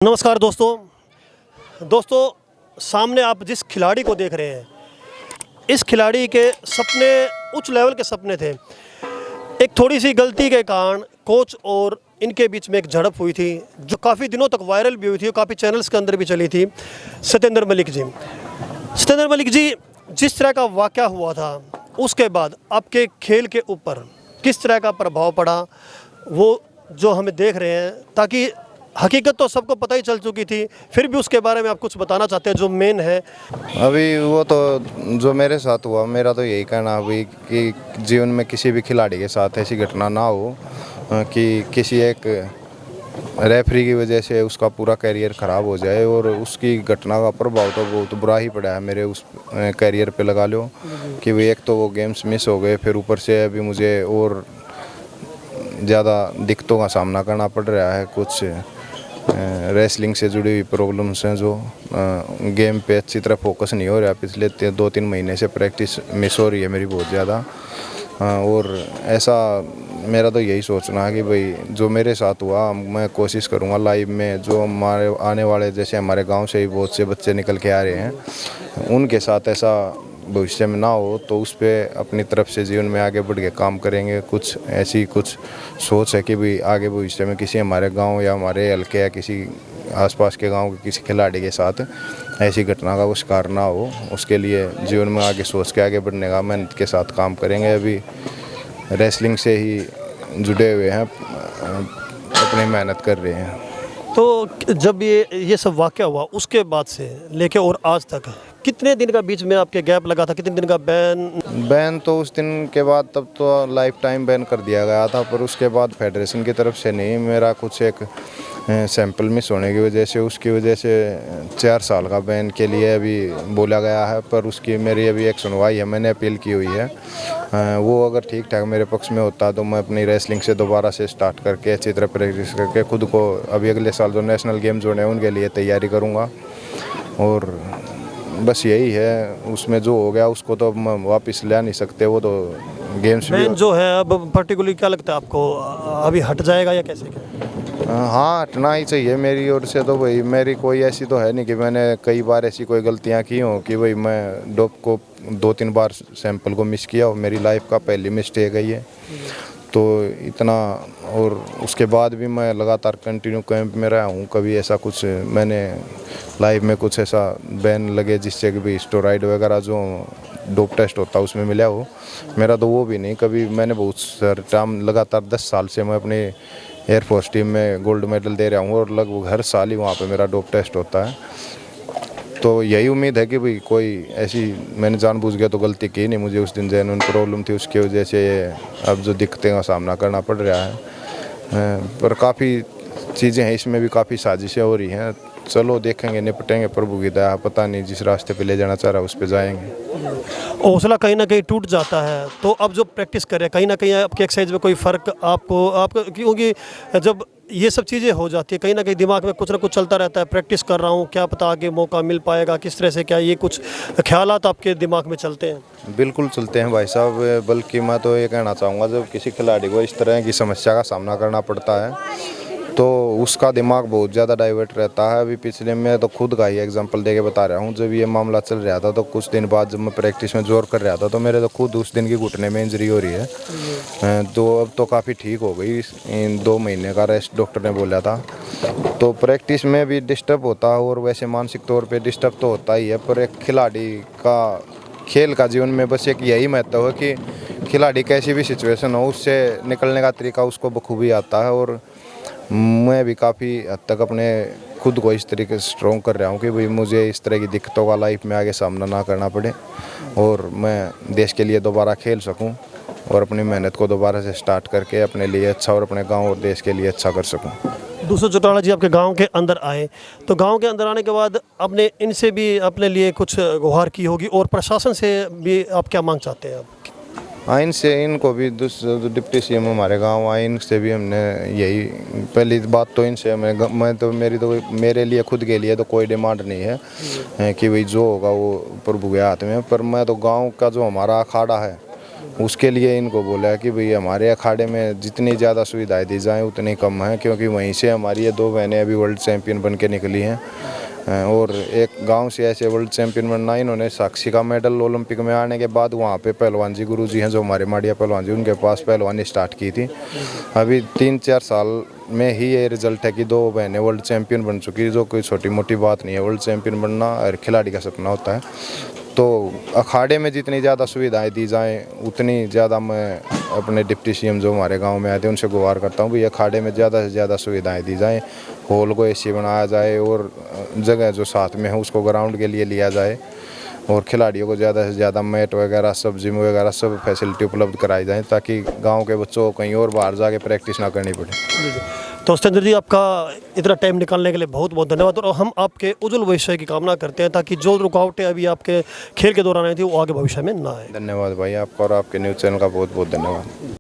नमस्कार दोस्तों सामने आप जिस खिलाड़ी को देख रहे हैं, इस खिलाड़ी के सपने उच्च लेवल के सपने थे। एक थोड़ी सी गलती के कारण कोच और इनके बीच में एक झड़प हुई थी, जो काफ़ी दिनों तक वायरल भी हुई थी और काफ़ी चैनल्स के अंदर भी चली थी। सत्येंद्र मलिक जी, जिस तरह का वाक़या हुआ था, उसके बाद आपके खेल के ऊपर किस तरह का प्रभाव पड़ा, वो जो हमें देख रहे हैं, ताकि हकीकत तो सबको पता ही चल चुकी थी, फिर भी उसके बारे में आप कुछ बताना चाहते हैं जो मेन है। अभी वो तो जो मेरे साथ हुआ, मेरा तो यही कहना अभी कि जीवन में किसी भी खिलाड़ी के साथ ऐसी घटना ना हो कि किसी एक रेफरी की वजह से उसका पूरा करियर ख़राब हो जाए। और उसकी घटना का प्रभाव तो बहुत बुरा ही पड़ा है मेरे उस करियर पे, लगा लो कि भाई एक तो वो गेम्स मिस हो गए, फिर ऊपर से अभी मुझे और ज़्यादा दिक्कतों का सामना करना पड़ रहा है। कुछ रेसलिंग से जुड़ी हुई प्रॉब्लम्स हैं, जो गेम पे अच्छी तरह फोकस नहीं हो रहा। पिछले 2-3 महीने से प्रैक्टिस मिस हो रही है मेरी बहुत ज़्यादा। और ऐसा मेरा तो यही सोचना है कि भाई जो मेरे साथ हुआ, मैं कोशिश करूँगा लाइव में जो हमारे आने वाले, जैसे हमारे गांव से ही बहुत से बच्चे निकल के आ रहे हैं, उनके साथ ऐसा भविष्य में ना हो, तो उस पर अपनी तरफ से जीवन में आगे बढ़ के काम करेंगे। कुछ सोच है कि भाई आगे भविष्य में किसी हमारे गांव या हमारे हल्के या किसी आसपास के गांव के किसी खिलाड़ी के साथ ऐसी घटना का वो शिकार ना हो। उसके लिए जीवन में आगे सोच के आगे बढ़ने का मेहनत के साथ काम करेंगे। अभी रेसलिंग से ही जुड़े हुए हैं, अपनी मेहनत कर रहे हैं। तो जब ये सब वाक़या हुआ, उसके बाद से लेके और आज तक कितने दिन का बीच में आपके गैप लगा था? कितने दिन का बैन तो उस दिन के बाद तब तो लाइफ टाइम बैन कर दिया गया था, पर उसके बाद फेडरेशन की तरफ से नहीं, मेरा कुछ एक सैंपल मिस होने की वजह से, उसकी वजह से 4 साल का बैन के लिए अभी बोला गया है। पर उसकी मेरी अभी एक सुनवाई है, मैंने अपील की हुई है। वो अगर ठीक ठाक मेरे पक्ष में होता तो मैं अपनी रेसलिंग से दोबारा से स्टार्ट करके अच्छी तरह प्रैक्टिस करके खुद को अभी अगले साल जो नेशनल गेम्स होने हैं उनके लिए तैयारी करूँगा। और बस यही है, उसमें जो हो गया उसको तो हम वापस ला नहीं सकते। वो तो गेम्स बैन जो है, अब पर्टिकुलरली क्या लगता है आपको, अभी हट जाएगा या कैसे क्या? हाँ, हटना ही चाहिए मेरी ओर से। तो भाई मेरी कोई ऐसी तो है नहीं कि मैंने कई बार ऐसी कोई गलतियाँ की हों कि भाई मैं डोप को 2-3 बार सैंपल को मिस किया हो। मेरी लाइफ का पहली मिस्टेक है ये। तो इतना, और उसके बाद भी मैं लगातार कंटिन्यू कैंप में रहा हूँ। कभी ऐसा कुछ मैंने लाइफ में कुछ ऐसा बैन लगे जिससे कि भाई स्टेरॉइड वगैरह जो डोप टेस्ट होता है उसमें मिला हो, मेरा तो वो भी नहीं कभी। मैंने बहुत सारे टाइम लगातार 10 साल से मैं अपने एयरफोर्स टीम में गोल्ड मेडल दे रहा हूँ और लगभग हर साल ही वहाँ पे मेरा डोप टेस्ट होता है। तो यही उम्मीद है कि भाई कोई ऐसी मैंने जानबूझ के तो गलती की नहीं। मुझे उस दिन जेन्युइन प्रॉब्लम थी, उसकी वजह से अब जो दिक्कतें का सामना करना पड़ रहा है। पर काफ़ी चीज़ें हैं इसमें भी, काफ़ी साजिशें हो रही हैं। चलो देखेंगे, निपटेंगे, प्रभु की दया। पता नहीं जिस रास्ते पे ले जाना चाह रहा है उस पे जाएंगे। हौसला कहीं ना कहीं टूट जाता है, तो अब जो प्रैक्टिस कर रहे हैं, कहीं ना कहीं आपकी एक्सरसाइज में कोई फ़र्क आपको क्योंकि जब ये सब चीज़ें हो जाती है, कहीं ना कहीं दिमाग में कुछ ना कुछ चलता रहता है। प्रैक्टिस कर रहा हूँ, क्या पता आगे मौका मिल पाएगा, किस तरह से, क्या ये कुछ ख्यालात आपके दिमाग में चलते हैं? बिल्कुल चलते हैं भाई साहब। बल्कि मैं तो ये कहना चाहूँगा, जब किसी खिलाड़ी को इस तरह की समस्या का सामना करना पड़ता है तो उसका दिमाग बहुत ज़्यादा डाइवर्ट रहता है। अभी पिछले में तो खुद का ही एग्जांपल देके बता रहा हूँ। जब ये मामला चल रहा था तो कुछ दिन बाद जब मैं प्रैक्टिस में जोर कर रहा था तो मेरे तो खुद उस दिन की घुटने में इंजरी हो रही है। तो अब तो काफ़ी ठीक हो गई। इन 2 महीने का रेस्ट डॉक्टर ने बोला था। तो प्रैक्टिस में भी डिस्टर्ब होता है और वैसे मानसिक तौर पर डिस्टर्ब तो होता ही है। पर एक खिलाड़ी का खेल का जीवन में बस एक यही महत्व है कि खिलाड़ी कैसी भी सिचुएशन हो उससे निकलने का तरीका उसको बखूबी आता है। और मैं भी काफ़ी हद तक अपने खुद को इस तरीके से स्ट्रॉन्ग कर रहा हूँ कि भाई मुझे इस तरह की दिक्कतों का लाइफ में आगे सामना ना करना पड़े और मैं देश के लिए दोबारा खेल सकूँ और अपनी मेहनत को दोबारा से स्टार्ट करके अपने लिए अच्छा और अपने गांव और देश के लिए अच्छा कर सकूँ। दूसरा चौटाला जी आपके गांव के अंदर आए, तो गांव के अंदर आने के बाद आपने इनसे भी अपने लिए कुछ गुहार की होगी, और प्रशासन से भी आप क्या मांग चाहते हैं? आइन से इनको भी डिप्टी सीएम हमारे गांव आए, इनसे भी हमने यही पहली बात तो इनसे मैं तो मेरे लिए खुद के लिए तो कोई डिमांड नहीं है कि भाई जो होगा वो प्रभु के हाथ में। पर मैं तो गांव का जो हमारा अखाड़ा है उसके लिए इनको बोला है कि भाई हमारे अखाड़े में जितनी ज़्यादा सुविधाएं दी जाएं उतनी कम है, क्योंकि वहीं से हमारी ये 2 बहनें अभी वर्ल्ड चैम्पियन बन के निकली हैं। और एक गांव से ऐसे वर्ल्ड चैम्पियन बनना, इन्होंने साक्षी का मेडल ओलंपिक में आने के बाद वहाँ पे पहलवान जी गुरु जी हैं जो हमारे माड़िया पहलवान जी, उनके पास पहलवानी स्टार्ट की थी। अभी 3-4 साल में ही ये रिजल्ट है कि 2 बहनें वर्ल्ड चैम्पियन बन चुकी, जो कोई छोटी मोटी बात नहीं है। वर्ल्ड चैम्पियन बनना हर खिलाड़ी का सपना होता है। तो अखाड़े में जितनी ज़्यादा सुविधाएं दी जाएं उतनी ज़्यादा मैं अपने डिप्टी सीएम जो हमारे गांव में आए थे उनसे गुहार करता हूं कि अखाड़े में ज़्यादा से ज़्यादा सुविधाएं दी जाएं, हॉल को एसी बनाया जाए और जगह जो साथ में है उसको ग्राउंड के लिए लिया जाए, और खिलाड़ियों को ज़्यादा से ज़्यादा मैट वगैरह सब जिम वगैरह सब फैसिलिटी उपलब्ध कराई जाए, ताकि गाँव के बच्चों को कहीं और बाहर जाके प्रैक्टिस ना करनी पड़े। तो सतेंद्र जी, आपका इतना टाइम निकालने के लिए बहुत बहुत धन्यवाद, और हम आपके उज्जवल भविष्य की कामना करते हैं ताकि जो रुकावटें अभी आपके खेल के दौरान आई थी वो आगे भविष्य में ना आए। धन्यवाद भाई आपका, और आपके न्यूज़ चैनल का बहुत बहुत धन्यवाद।